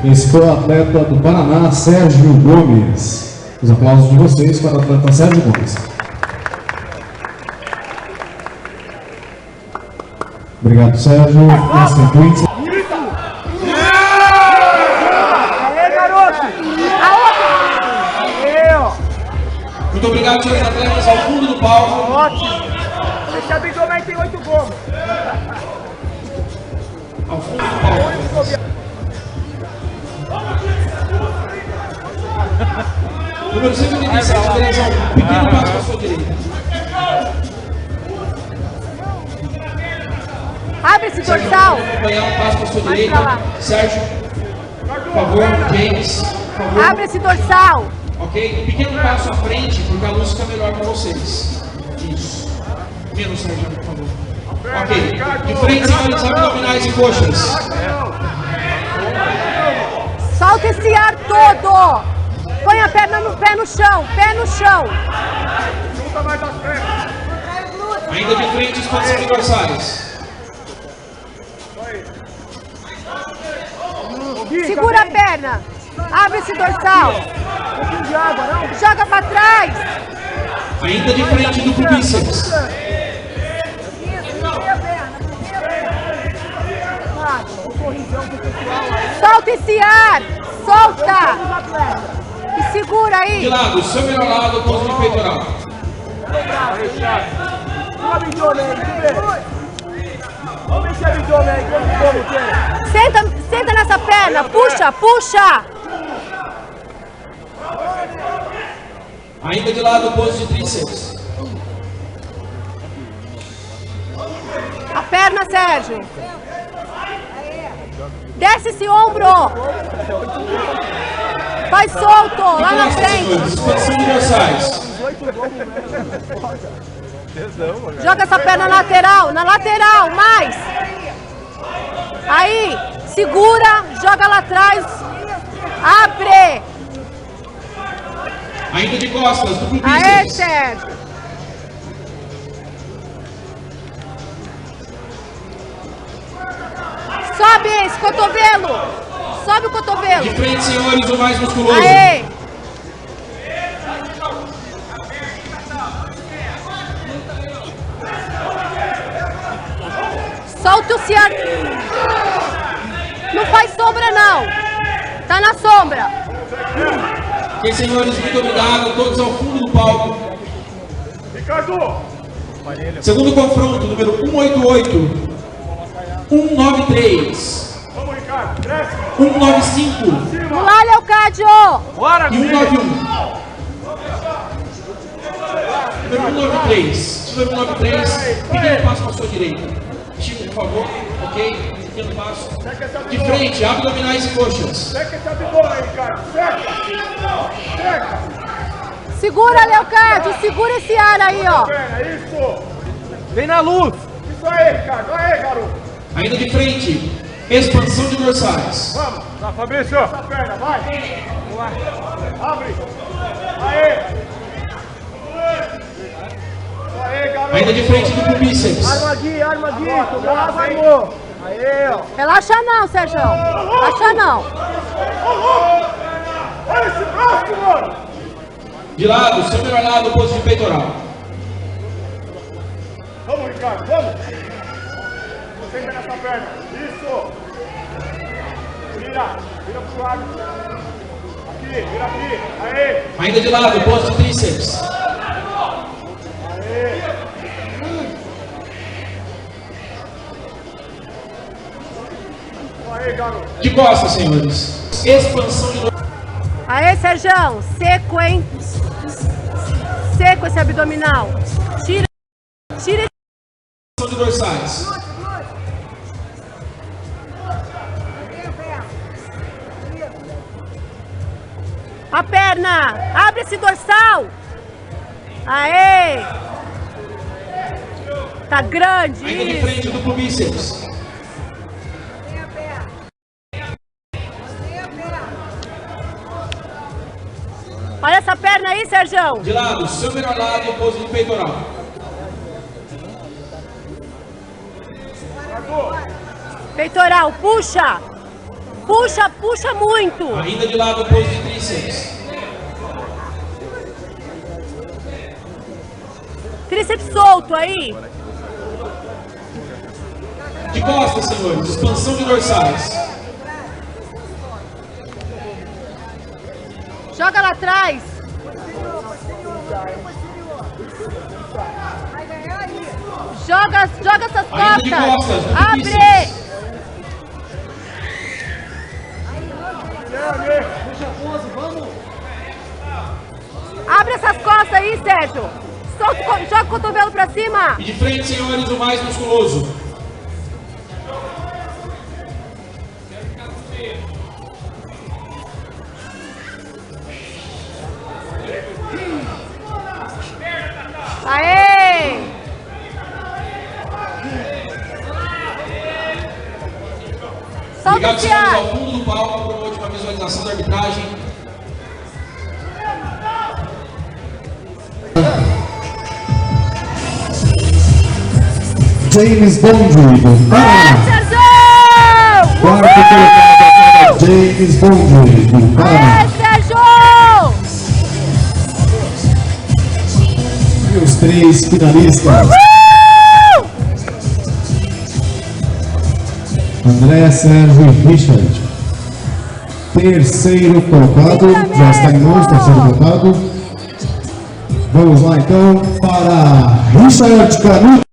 Esse foi o atleta do Paraná, Sérgio Gomes. Os aplausos de vocês para o atleta Sérgio Gomes. Obrigado, Sérgio. Na sequência. Muito obrigado, senhores atletas, ao fundo do palco. Ótimo! Esse abdômen tem 8 gomos. Ao fundo do palco. Número 187, direção. Pequeno passo para a sua direita. Abre esse dorsal. Acompanhar um passo para a sua direita. Sérgio, por favor, James, por favor. Abre esse dorsal. Ok? Um pequeno passo à frente, porque a luz fica melhor para vocês. Isso. Menos, Sérgio, por favor. Ok. De frente, senhores, abdominais e coxas. Solta esse ar todo. Põe a perna no pé no chão. Pé no chão. Junta mais as pernas. Ainda de frente, expansão de dorsais. Segura a perna. Abre esse dorsal. Joga pra trás. Ainda de frente, duplo bíceps. Solta esse ar. Solta. E segura aí. De lado, seu melhor lado, pose de peitoral. Senta nessa perna. Puxa, puxa. Ainda de lado, pose de tríceps. A perna, Sérgio. Desce esse ombro. Vai solto, lá na frente. Expansão de dorsais. Joga essa perna lateral, na lateral, mais. Aí, segura, joga lá atrás. Abre. Ainda de costas, duplo Aê, bíceps. Sérgio. Sobe esse cotovelo. Sobe o De cotovelo. frente, senhores, o mais musculoso. Aê. Solta o ciar. Não faz sombra, não. Tá na sombra. Ok, senhores, muito obrigado. Todos ao fundo do palco. Ricardo! Segundo confronto, número 188. 193. Vamos, Ricardo! Cresce! 195. Vamos lá, Leocádio. Bora, E 191. Número 193. Número 193. Pequeno passo para a sua direita. Chico, por favor. Ok? Pequeno passo. De frente, abdominais e coxas. Seca esse abdômen aí, Ricardo! Seca! Seca! Segura, Leocádio. Segura esse ar aí, ó. Perna, isso! Vem na luz! Isso aí, Ricardo! Aê, garoto! Ainda de frente, expansão de dorsais. Vamos! Tá, Fabrício! Essa perna, vai! Vamos lá! Abre! Aê! Aê, garoto! Ainda de frente, duplo bíceps. Arma aqui, armou! Aê, ó! Relaxa não, Sérgio. Relaxa não. Olha esse braço, mano! De lado, seu melhor lado, pose de peitoral. Vamos, Ricardo, vamos! Senta nessa perna. Isso! Vira pro lado. Aqui, vira aqui. Aê! Ainda de lado, pose de tríceps. Aê! Aê, garoto! De costas, senhores. Expansão de dorsais. Aê, Sérgio. Seco, hein? Seco esse abdominal. Tira De dorsais. a perna. Abre esse dorsal. Aê. Tá grande. Ainda de Isso. frente, duplo bíceps. Olha essa perna aí, Sérgio. De lado, seu melhor lado, pose de peitoral. Peitoral, puxa. Puxa, puxa muito. Ainda de lado, pose de tríceps. Tríceps solto aí. De costas, senhores. Expansão de dorsais. Joga lá atrás. Joga essas Ainda de costas. costas, no Abre. bíceps. Abre essas costas aí, Sérgio. Solta, joga o cotovelo pra cima. E de frente, senhores, o mais musculoso. Aê! Solta Obrigado, o senhores, piar. ao fundo do palco para uma última visualização da arbitragem. James Bondry, do Paraná. Sérgio! Quarto colocado, James Bondry, do Paraná. Aê, Sérgio! E os 3 finalistas. André, Sérgio e Richard. Terceiro colocado, já está em mãos, terceiro colocado. Vamos lá então para Richard Canuto.